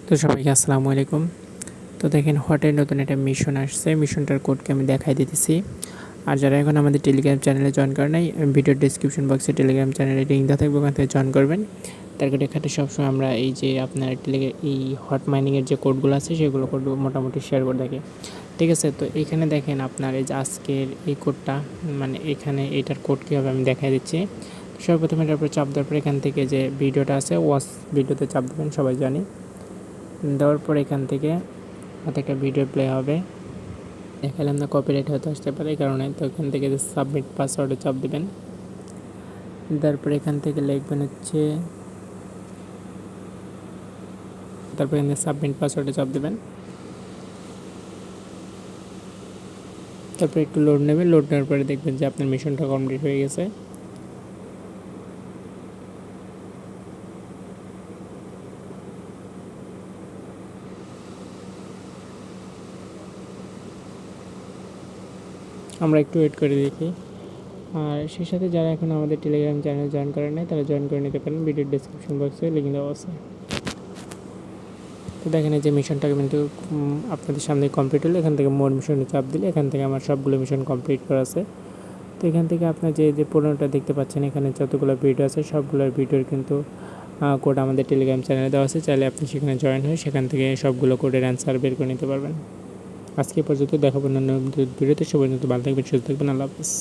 তো সবাইকে আসসালামু আলাইকুম। তো দেখেন হোয়াটের নতুন একটা মিশন আসছে, মিশনটার কোডকে আমি দেখাই দিতেছি। আর যারা এখন আমাদের টেলিগ্রাম চ্যানেলে জয়েন করে নাই, ভিডিওর ডিসক্রিপশন বক্সে টেলিগ্রাম চ্যানেলের লিঙ্ক দেওয়া থাকবে, ওখান থেকে জয়েন করবেন। তার কোড এখানে সবসময় আমরা এই যে আপনার এই হট মাইনিংয়ের যে কোডগুলো আছে সেগুলো কোড মোটামুটি শেয়ার করে থাকি। ঠিক আছে, তো এইখানে দেখেন আপনার এই যে আজকের এই কোডটা, মানে এখানে এটার কোড কীভাবে আমি দেখাই দিচ্ছি। সর্বপ্রথমে এটার উপরে চাপ দেওয়ার পর এখান থেকে যে ভিডিওটা আছে ওয়াচ ভিডিওতে চাপ দেবেন, সবাই জানি। দেওয়ার পর এখান থেকে হয়তো একটা ভিডিও প্লে হবে, দেখালাম না, কপিরাইট হয়তো আসতে পারে এই কারণে। তো এখান থেকে যে সাবমিট পাসওয়ার্ডে চাপ দেবেন, তারপর এখান থেকে লিখবেন হচ্ছে, তারপর এখানে সাবমিট পাসওয়ার্ডে চাপ দেবেন। তারপর একটু লোড নেবে, লোড নেওয়ার পরে দেখবেন যে আপনার মিশনটা কমপ্লিট হয়ে গেছে। আমরা একটু ওয়েট করে দেখি। আর সেই সাথে যারা এখন আমাদের টেলিগ্রাম চ্যানেল জয়েন করেন নাই তারা জয়েন করে নিতে পারেন, ভিডিওর ডিসক্রিপশন বক্সে লিঙ্ক দেওয়া আছে। তো দেখেন এই যে মিশনটা কিন্তু আপনাদের সামনে কমপ্লিট হলো। এখান থেকে মোর মিশনে চাপ দিলে এখান থেকে আমার সবগুলো মিশন কমপ্লিট করা আছে। তো এখান থেকে আপনার যে 15টা দেখতে পাচ্ছেন, এখানে যতগুলো ভিডিও আছে সবগুলোর ভিডিওর কিন্তু কোড আমাদের টেলিগ্রাম চ্যানেলে দেওয়া আছে। চাইলে আপনি সেখানে জয়েন হয়ে সেখান থেকে সবগুলো কোডের অ্যান্সার বের করে নিতে পারবেন। আজকে পর্যন্ত দেখাবো অন্যান্য ভিডিওতে। সবাই ভালো থাকবেন, সুস্থ থাকবেন। আল্লাহ হাফেজ।